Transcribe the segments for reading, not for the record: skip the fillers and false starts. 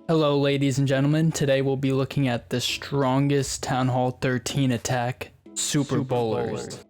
Hello ladies and gentlemen, today we'll be looking at the strongest Town Hall 13 attack, Super Bowlers.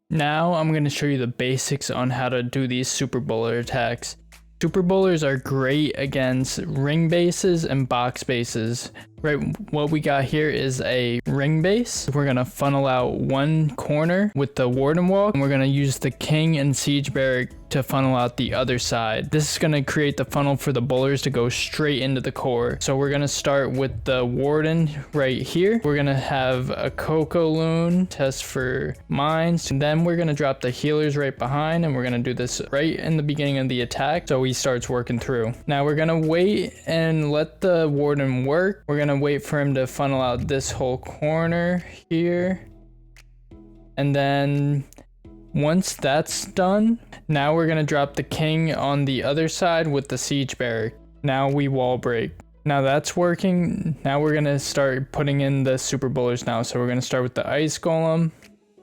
Now I'm going to show you the basics on how to do these Super Bowler attacks. Super Bowlers are great against ring bases and box bases. Right, what we got here is a ring base. We're gonna funnel out one corner with the Warden Walk, and we're gonna use the King and Siege Barrack to funnel out the other side. This is gonna create the funnel for the bowlers to go straight into the core. So we're gonna start with the Warden right here. We're gonna have a Coco Loon test for mines, and then we're gonna drop the healers right behind, and we're gonna do this right in the beginning of the attack so he starts working through. Now we're gonna wait and let the Warden work. We're gonna wait for him to funnel out this whole corner here, and then once that's done, now we're gonna drop the King on the other side with the Siege Barrack. Now we wall break. Now that's working. Now we're gonna start putting in the Super Bowlers now. So we're gonna start with the Ice Golem,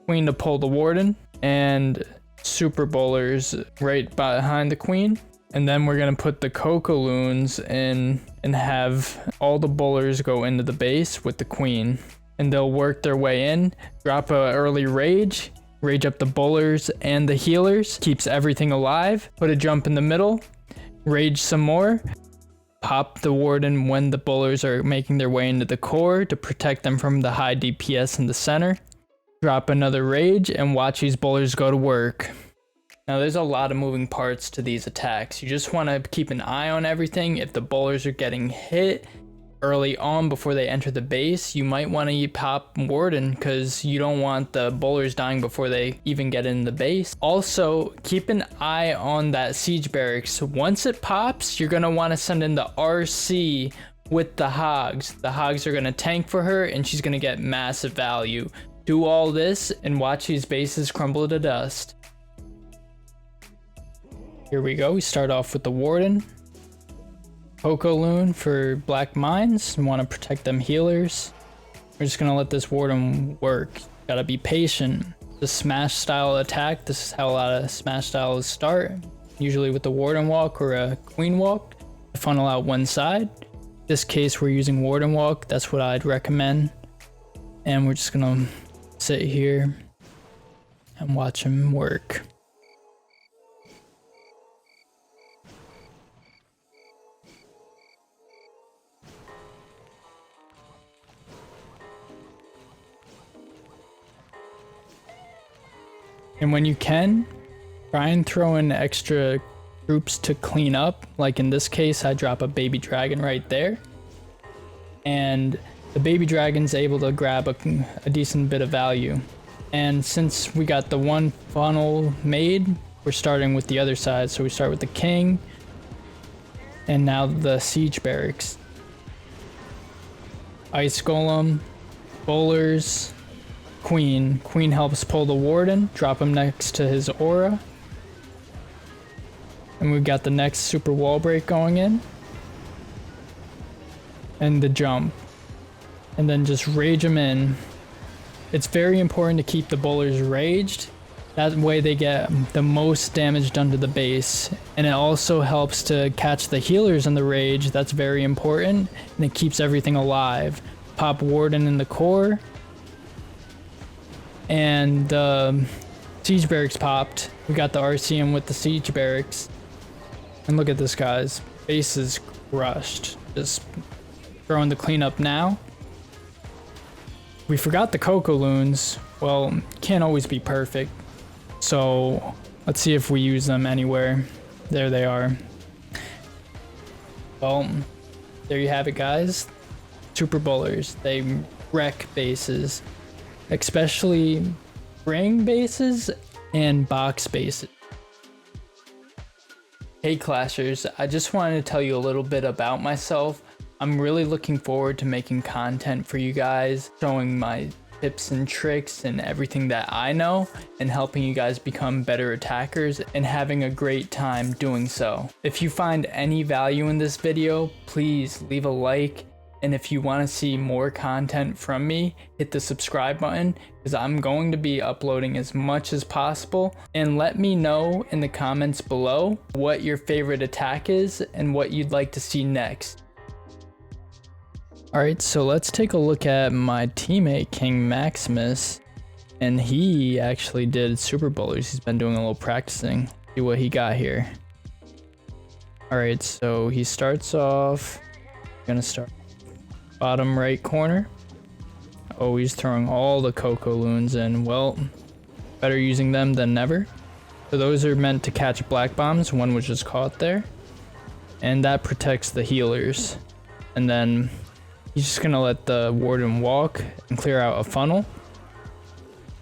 Queen to pull the Warden, and Super Bowlers right behind the Queen. And then we're gonna put the Coco Loons in and have all the bowlers go into the base with the Queen. And they'll work their way in, drop a early rage up the bowlers and the healers, keeps everything alive, put a jump in the middle, rage some more, pop the Warden when the bowlers are making their way into the core to protect them from the high DPS in the center, drop another rage, and watch these bowlers go to work. Now there's a lot of moving parts to these attacks. You just want to keep an eye on everything. If the bowlers are getting hit early on before they enter the base, you might want to pop Warden because you don't want the bowlers dying before they even get in the base. Also, keep an eye on that Siege Barracks. Once it pops, you're going to want to send in the RC with the Hogs. The Hogs are going to tank for her and she's going to get massive value. Do all this and watch these bases crumble to dust. Here we go. We start off with the Warden. Coco Loon for black mines. We want to protect them healers. We're just going to let this Warden work. Gotta be patient. The smash style attack. This is how a lot of smash styles start. Usually with the Warden Walk or a Queen Walk. Funnel out one side. In this case we're using Warden Walk. That's what I'd recommend. And we're just going to sit here and watch him work. And when you can, try and throw in extra troops to clean up. Like in this case, I drop a baby dragon right there. And the baby dragon's able to grab a decent bit of value. And since we got the one funnel made, we're starting with the other side. So we start with the King. And now the Siege Barracks. Ice Golem, Bowlers, Queen. Queen helps pull the Warden, drop him next to his aura. And we've got the next super wall break going in. And the jump. And then just rage him in. It's very important to keep the bowlers raged. That way they get the most damage done to the base. And it also helps to catch the healers in the rage. That's very important. And it keeps everything alive. Pop Warden in the core. And Siege Barracks popped. We got the RCM with the Siege Barracks. And look at this, guys. Base is crushed. Just throwing the cleanup now. We forgot the Coco Loons. Well, can't always be perfect. So let's see if we use them anywhere. There they are. Well, there you have it, guys. Super Bowlers. They wreck bases. Especially ring bases and box bases. Hey Clashers, I just wanted to tell you a little bit about myself. I'm really looking forward to making content for you guys, showing my tips and tricks and everything that I know, and helping you guys become better attackers and having a great time doing so. If you find any value in this video, please leave a like. And if you want to see more content from me, hit the subscribe button because I'm going to be uploading as much as possible. And let me know in the comments below what your favorite attack is and what you'd like to see next. Alright, so let's take a look at my teammate, King Maximus. And he actually did super bowlers. He's been doing a little practicing. See what he got here. Alright, so he starts off. Gonna start bottom right corner. Oh, he's throwing all the cocoa loons in. Well, better using them than never. So those are meant to catch black bombs. One was just caught there. And that protects the healers. And then he's just gonna let the warden walk and clear out a funnel.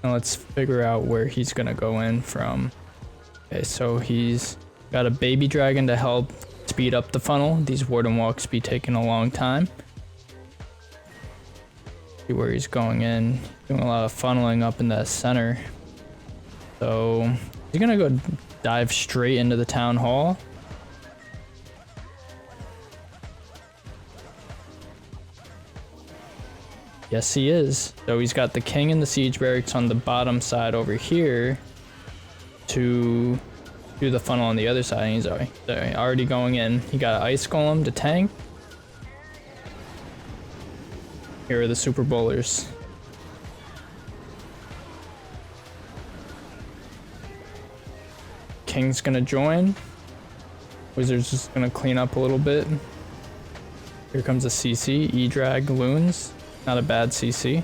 And let's figure out where he's gonna go in from. Okay, so he's got a baby dragon to help speed up the funnel. These warden walks be taking a long time. See where he's going in. Doing a lot of funneling up in the center. So he's gonna go dive straight into the town hall. Yes, he is. So he's got the king and the siege barracks on the bottom side over here to do the funnel on the other side. And he's already going in. He got an ice golem to tank. Here are the super bowlers. King's gonna join. Wizard's just gonna clean up a little bit. Here comes a CC, E-drag loons. Not a bad CC.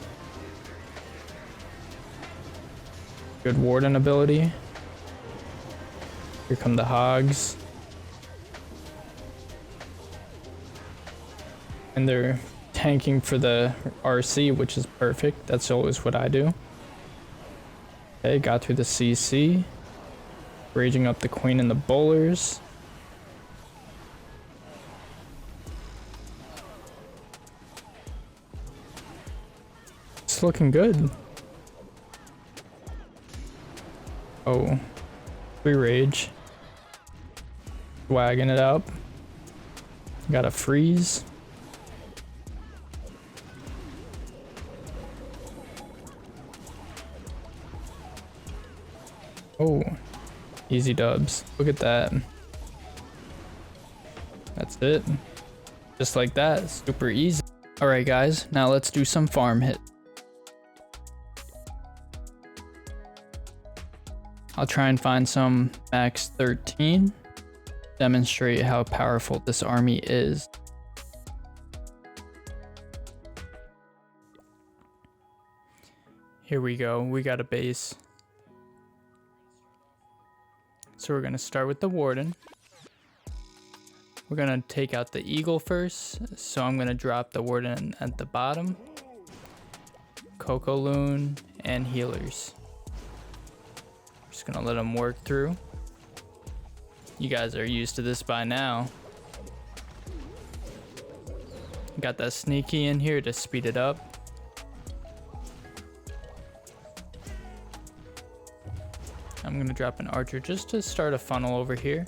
Good warden ability. Here come the hogs. And they're tanking for the RC, which is perfect. That's always what I do. Okay, got through the CC. Raging up the queen and the bowlers. It's looking good. Oh, we rage. Wagging it up. Got a freeze. Oh, easy dubs. Look at that. That's it. Just like that, super easy. All right, guys, now let's do some farm hit. I'll try and find some max 13, demonstrate how powerful this army is. Here we go, we got a base. So we're gonna start with the warden. We're gonna take out the eagle first, so I'm gonna drop the warden at the bottom. Cocoa loon and healers. Just gonna let them work through. You guys are used to this by now. Got that sneaky in here to speed it up. I'm gonna drop an archer just to start a funnel over here.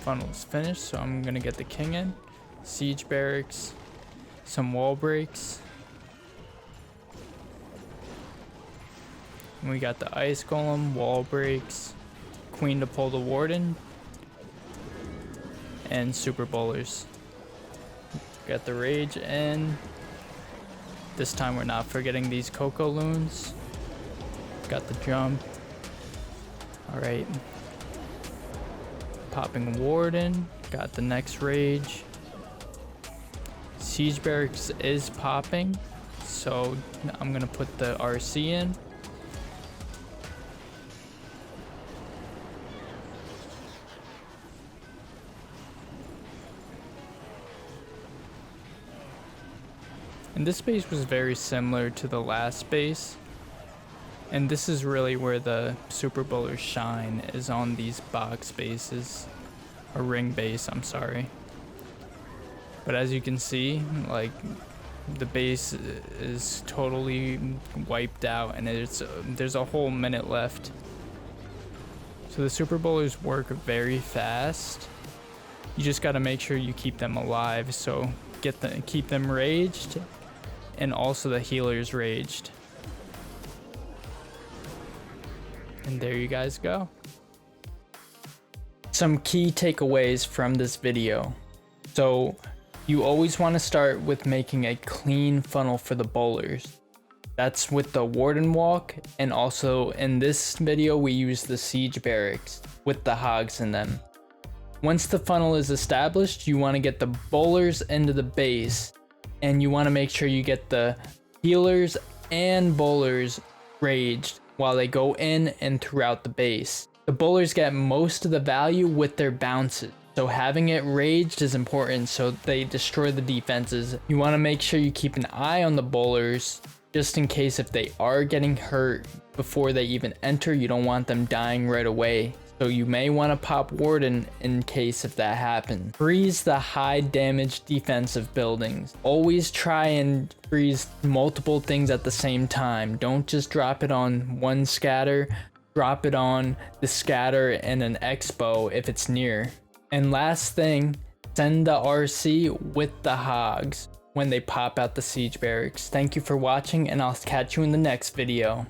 Funnel is finished, so I'm gonna get the king in. Siege barracks, some wall breaks. And we got the ice golem, wall breaks, queen to pull the warden, and super bowlers. Got the rage in. This time we're not forgetting these cocoa loons. Got the jump. All right. Popping warden, got the next rage. Siege barracks is popping, so I'm gonna put the RC in. And this base was very similar to the last base. And this is really where the super bowlers shine, is on these box bases, or ring base, I'm sorry. But as you can see, like, the base is totally wiped out, and there's a whole minute left. So the super bowlers work very fast. You just got to make sure you keep them alive. So keep them raged, and also the healers raged. And there you guys go. Some key takeaways from this video. So you always want to start with making a clean funnel for the bowlers. That's with the warden walk, and also in this video we use the siege barracks with the hogs in them. Once the funnel is established, you want to get the bowlers into the base, and you want to make sure you get the healers and bowlers raged while they go in and throughout the base. The bowlers get most of the value with their bounces, so having it raged is important so they destroy the defenses. You want to make sure you keep an eye on the bowlers just in case if they are getting hurt before they even enter. You don't want them dying right away, so you may want to pop warden in case if that happens. Freeze the high damage defensive buildings. Always try and freeze multiple things at the same time. Don't just drop it on one scatter. Drop it on the scatter and an expo if it's near. And last thing, send the RC with the hogs when they pop out the siege barracks. Thank you for watching, and I'll catch you in the next video.